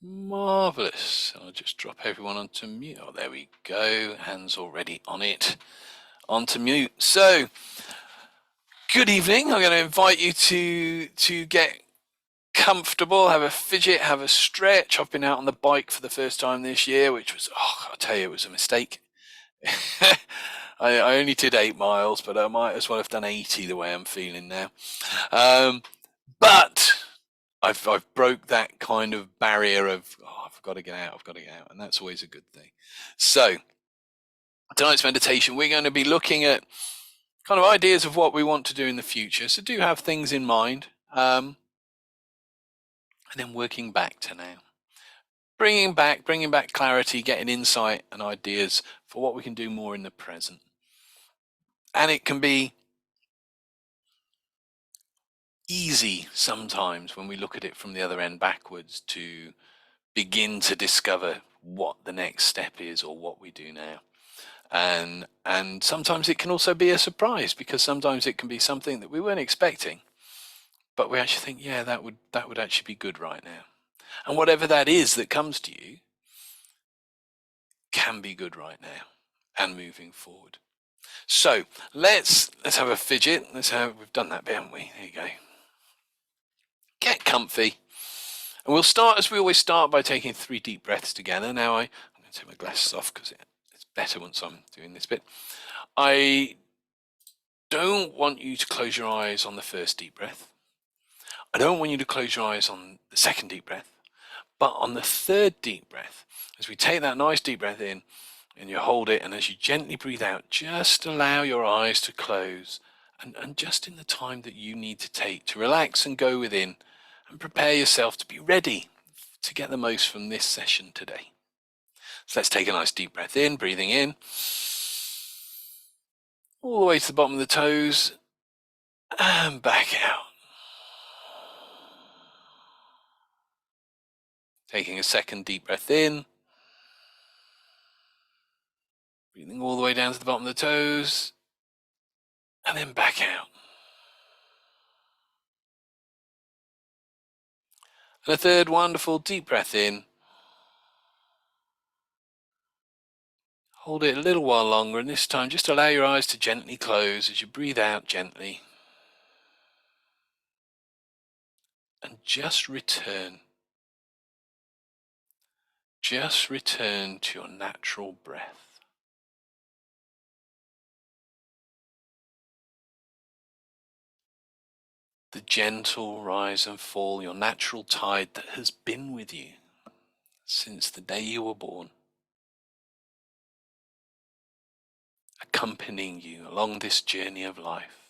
Marvellous. I'll just drop everyone onto mute. Oh, there we go. Hands already on it. Onto mute. So, good evening. I'm going to invite you to get comfortable, have a fidget, have a stretch. I've been out on the bike for the first time this year, which was, I'll tell you, it was a mistake. I only did 8 miles, but I might as well have done 80 the way I'm feeling now. But I've broke that kind of barrier of I've got to get out, and that's always a good thing. So tonight's meditation, we're going to be looking at kind of ideas of what we want to do in the future. So do have things in mind, and then working back to now, bringing back clarity, getting insight and ideas for what we can do more in the present. And it can be easy sometimes when we look at it from the other end backwards to begin to discover what the next step is or what we do now. And sometimes it can also be a surprise, because sometimes it can be something that we weren't expecting, but we actually think, yeah, that would actually be good right now. And whatever that is that comes to you can be good right now and moving forward. So let's have a fidget. We've done that bit, haven't we? There you go. Get comfy. And we'll start as we always start by taking 3 deep breaths together. Now I'm going to take my glasses off because it's better once I'm doing this bit. I don't want you to close your eyes on the first deep breath. I don't want you to close your eyes on the second deep breath. But on the third deep breath, as we take that nice deep breath in and you hold it, and as you gently breathe out, just allow your eyes to close, and just in the time that you need to take to relax and go within and prepare yourself to be ready to get the most from this session today. So let's take a nice deep breath in, breathing in all the way to the bottom of the toes and back out. Taking a second deep breath in, breathing all the way down to the bottom of the toes and then back out. And a third wonderful deep breath in. Hold it a little while longer, and this time just allow your eyes to gently close as you breathe out gently. And just return. Just return to your natural breath. The gentle rise and fall, your natural tide that has been with you since the day you were born, accompanying you along this journey of life.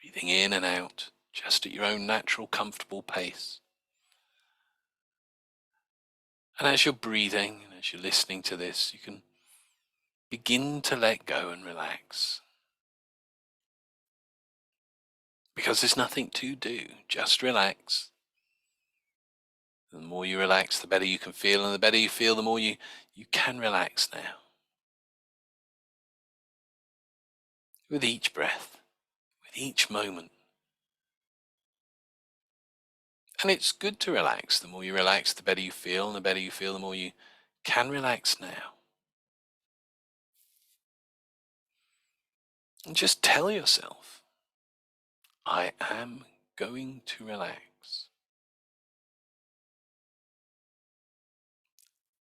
Breathing in and out, just at your own natural, comfortable pace. And as you're breathing, and as you're listening to this, you can begin to let go and relax. Because there's nothing to do, just relax. The more you relax, the better you can feel, and the better you feel, the more you can relax now. With each breath, with each moment. And it's good to relax. The more you relax, the better you feel, and the better you feel, the more you can relax now. And just tell yourself, I am going to relax.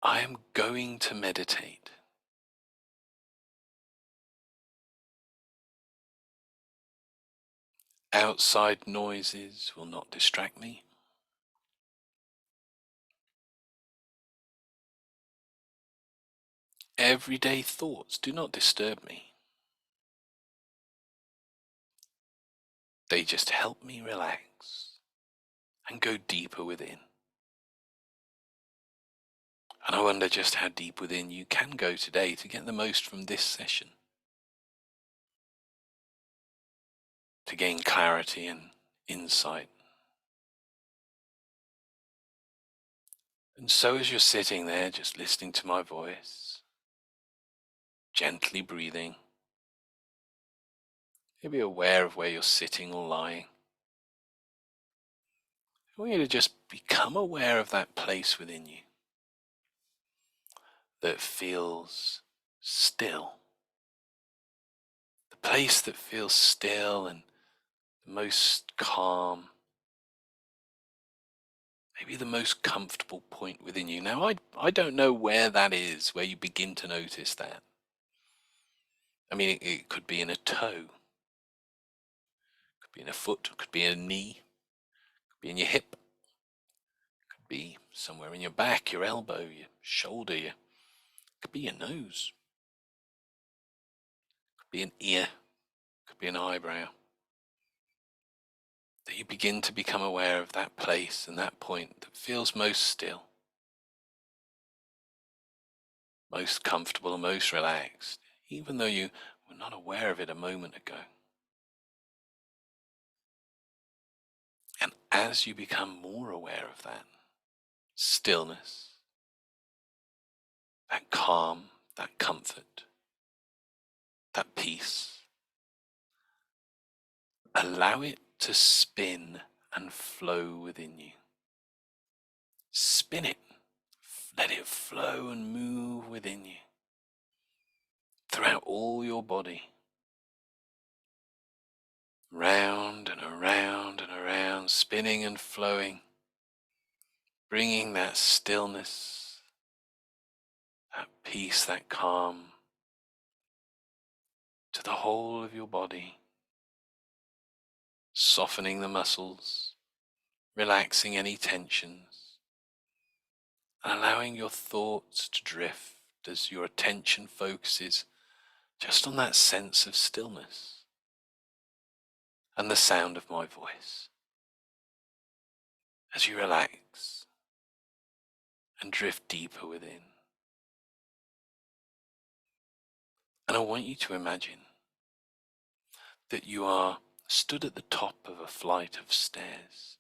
I am going to meditate. Outside noises will not distract me. Everyday thoughts do not disturb me. They just help me relax and go deeper within. And I wonder just how deep within you can go today to get the most from this session. To gain clarity and insight. And so as you're sitting there just listening to my voice, gently breathing, be aware of where you're sitting or lying. I want you to just become aware of that place within you that feels still. The place that feels still and the most calm, maybe the most comfortable point within you. Now, I don't know where that is, where you begin to notice that. I mean, it could be in a toe, could be in a foot, could be in a knee, could be in your hip, could be somewhere in your back, your elbow, your shoulder, could be your nose, could be an ear, could be an eyebrow. That you begin to become aware of that place and that point that feels most still, most comfortable and most relaxed, even though you were not aware of it a moment ago. And as you become more aware of that stillness, that calm, that comfort, that peace, allow it to spin and flow within you. Spin it. Let it flow and move within you, throughout all your body. Round and around and around, spinning and flowing, bringing that stillness, that peace, that calm to the whole of your body, softening the muscles, relaxing any tensions, and allowing your thoughts to drift as your attention focuses just on that sense of stillness and the sound of my voice. As you relax and drift deeper within. And I want you to imagine that you are stood at the top of a flight of stairs.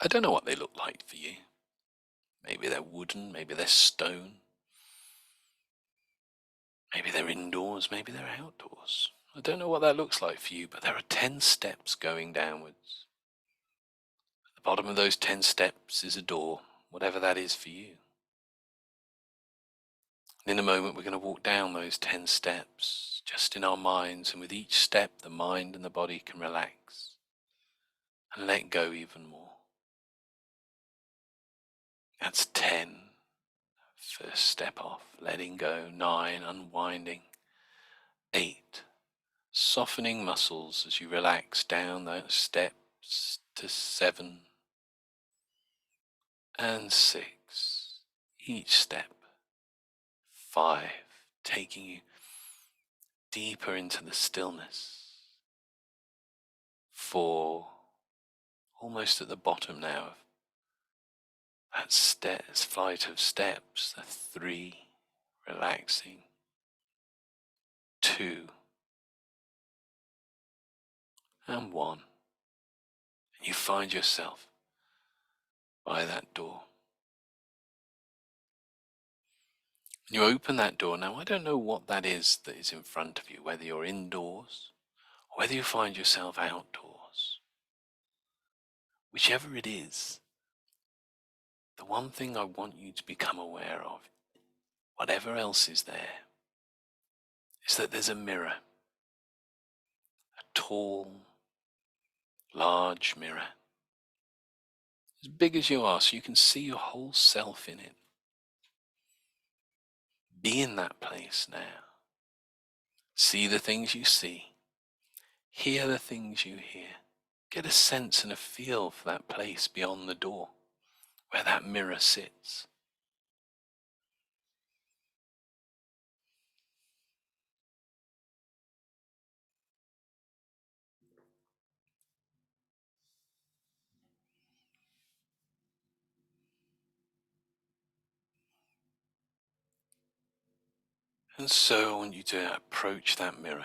I don't know what they look like for you. Maybe they're wooden, maybe they're stone. Maybe they're indoors, maybe they're outdoors. I don't know what that looks like for you, but there are 10 steps going downwards. At the bottom of those 10 steps is a door, whatever that is for you. And in a moment, we're going to walk down those 10 steps, just in our minds, and with each step, the mind and the body can relax and let go even more. That's 10. First step off, letting go. 9, unwinding. 8, softening muscles as you relax down those steps to 7 and 6. Each step. 5, taking you deeper into the stillness. 4, almost at the bottom now of that flight of steps. 3, relaxing. 2 and 1. And you find yourself by that door. You open that door. Now, I don't know what that is in front of you, whether you're indoors or whether you find yourself outdoors. Whichever it is, the one thing I want you to become aware of, whatever else is there, is that there's a mirror, a tall, large mirror, as big as you are, so you can see your whole self in it. Be in that place now. See the things you see. Hear the things you hear. Get a sense and a feel for that place beyond the door, where that mirror sits. And so I want you to approach that mirror.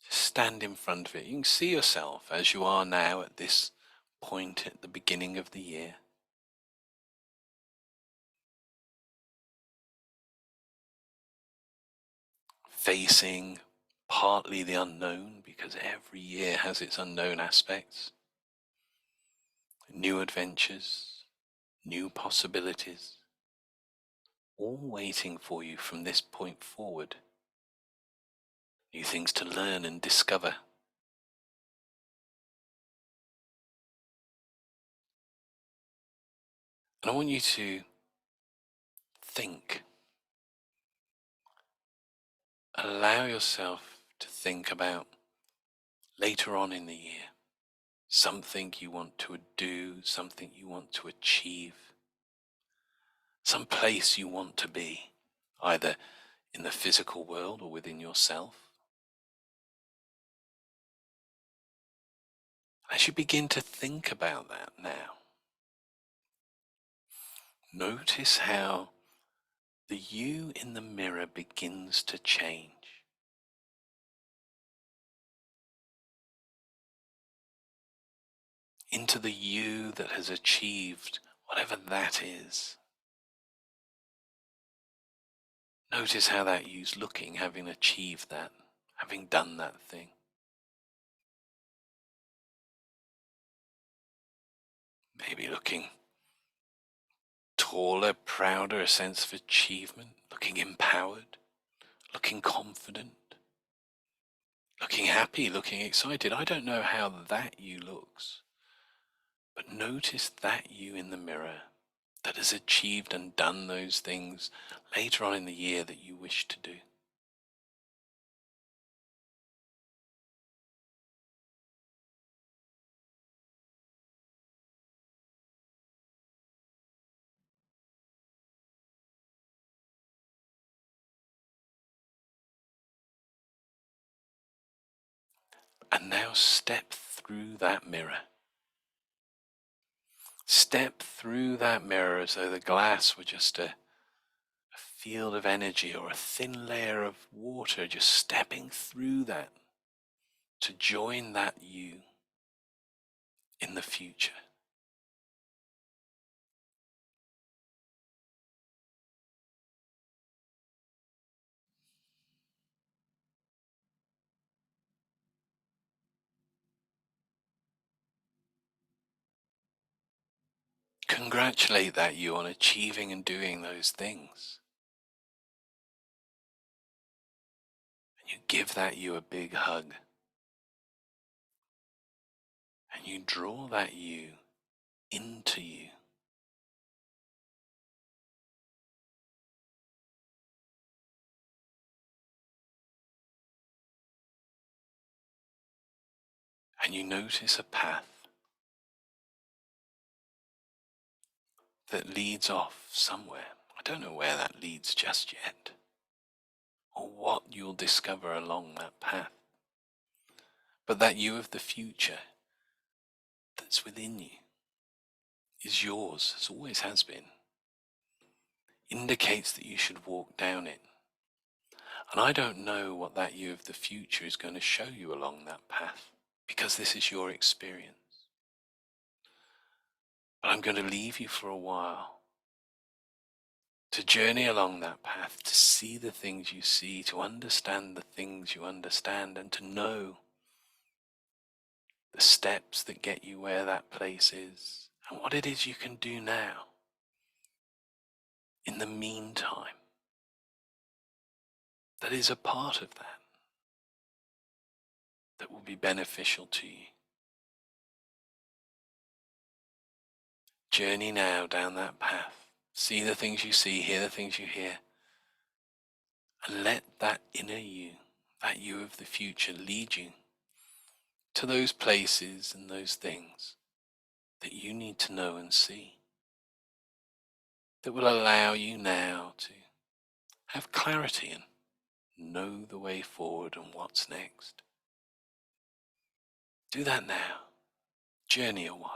Just stand in front of it. You can see yourself as you are now at this point at the beginning of the year. Facing partly the unknown, because every year has its unknown aspects, new adventures, new possibilities, all waiting for you from this point forward. New things to learn and discover. And I want you to think. Allow yourself to think about later on in the year, something you want to do, something you want to achieve, some place you want to be, either in the physical world or within yourself. As you begin to think about that now, notice how the you in the mirror begins to change. Into the you that has achieved whatever that is. Notice how that you's looking, having achieved that, having done that thing. Maybe looking taller, prouder, a sense of achievement, looking empowered, looking confident, looking happy, looking excited. I don't know how that you looks, but notice that you in the mirror that has achieved and done those things later on in the year that you wish to do. And now step through that mirror. Step through that mirror as though the glass were just a field of energy or a thin layer of water, just stepping through that to join that you in the future. Congratulate that you on achieving and doing those things. And you give that you a big hug. And you draw that you into you. And you notice a path that leads off somewhere. I don't know where that leads just yet, or what you'll discover along that path. But that you of the future that's within you is yours, as always has been. Indicates that you should walk down it. And I don't know what that you of the future is going to show you along that path, because this is your experience. But I'm going to leave you for a while to journey along that path, to see the things you see, to understand the things you understand, and to know the steps that get you where that place is, and what it is you can do now, in the meantime, that is a part of that, that will be beneficial to you. Journey now down that path. See the things you see, hear the things you hear, and let that inner you, that you of the future, lead you to those places and those things that you need to know and see, that will allow you now to have clarity and know the way forward and what's next. Do that now. Journey a while.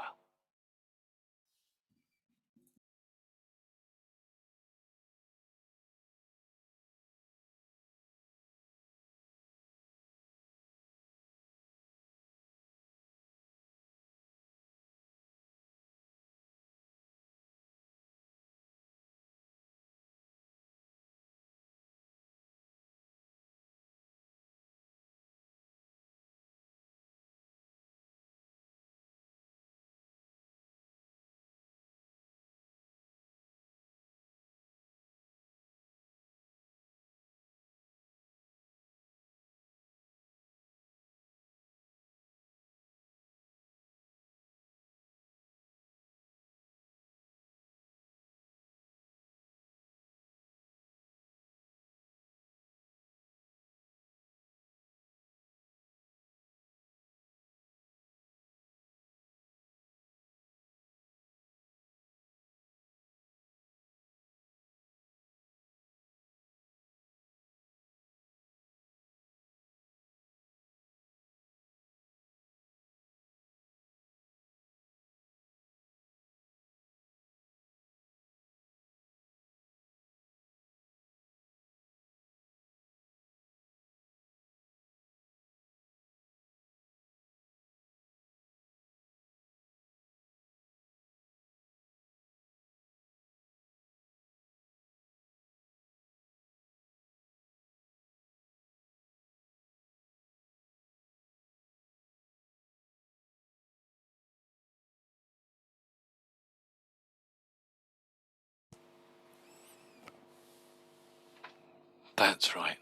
That's right.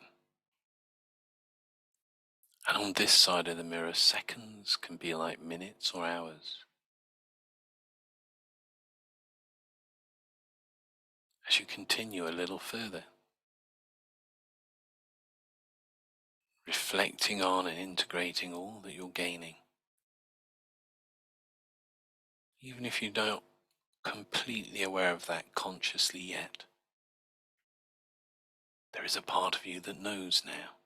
And on this side of the mirror, seconds can be like minutes or hours. As you continue a little further, reflecting on and integrating all that you're gaining. Even if you don't completely aware of that consciously yet, there is a part of you that knows now.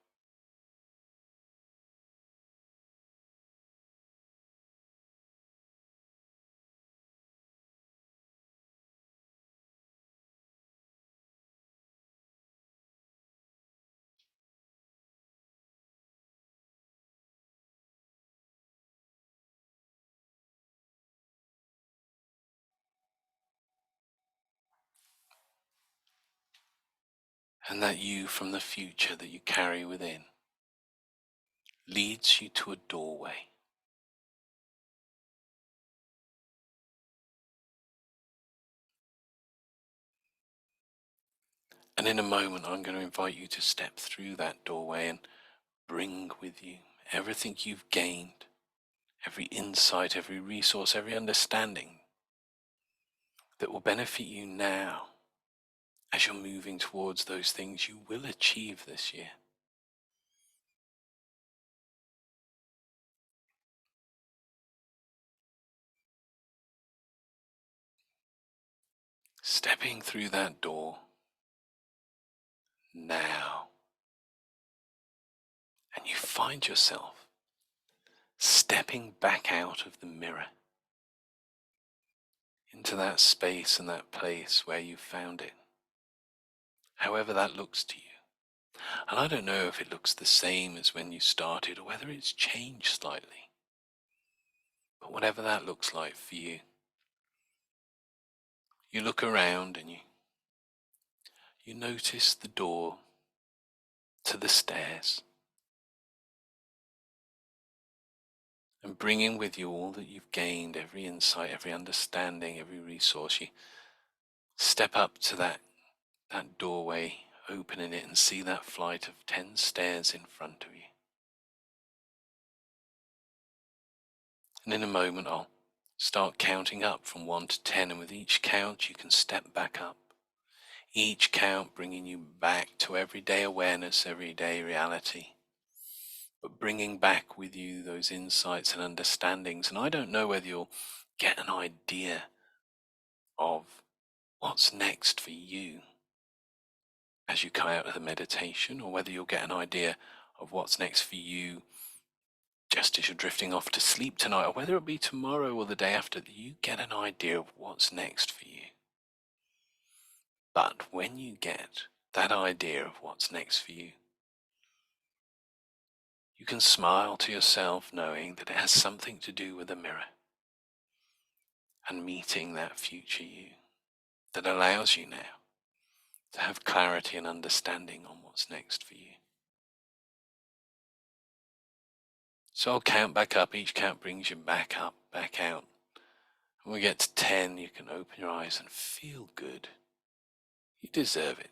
And that you from the future that you carry within leads you to a doorway. And in a moment, I'm going to invite you to step through that doorway and bring with you everything you've gained, every insight, every resource, every understanding that will benefit you now as you're moving towards those things you will achieve this year. Stepping through that door now, and you find yourself stepping back out of the mirror into that space and that place where you found it, however that looks to you. And I don't know if it looks the same as when you started or whether it's changed slightly, but whatever that looks like for you, you look around and you notice the door to the stairs, and bringing with you all that you've gained, every insight, every understanding, every resource, you step up to that doorway, opening it, and see that flight of 10 stairs in front of you. And in a moment, I'll start counting up from 1 to 10, and with each count, you can step back up. Each count bringing you back to everyday awareness, everyday reality, but bringing back with you those insights and understandings. And I don't know whether you'll get an idea of what's next for you as you come out of the meditation, or whether you'll get an idea of what's next for you just as you're drifting off to sleep tonight, or whether it be tomorrow or the day after, that you get an idea of what's next for you. But when you get that idea of what's next for you, you can smile to yourself knowing that it has something to do with the mirror and meeting that future you that allows you now to have clarity and understanding on what's next for you. So I'll count back up. Each count brings you back up, back out. When we get to 10, you can open your eyes and feel good. You deserve it.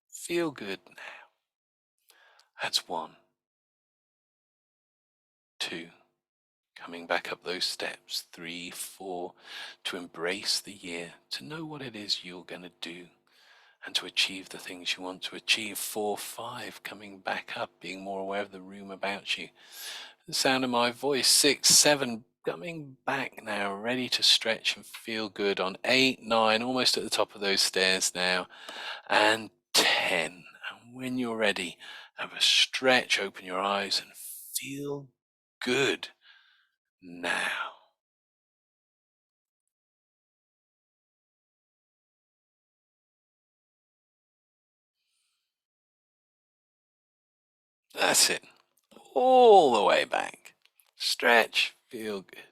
Feel good now. That's 1. 2. Coming back up those steps. 3, 4. To embrace the year. To know what it is you're going to do and to achieve the things you want to achieve. 4, 5. Coming back up. Being more aware of the room about you. The sound of my voice. 6, 7. Coming back now, ready to stretch and feel good on 8, 9, almost at the top of those stairs now, and 10. And when you're ready, have a stretch, open your eyes and feel good now. That's it. All the way back. Stretch, feel good.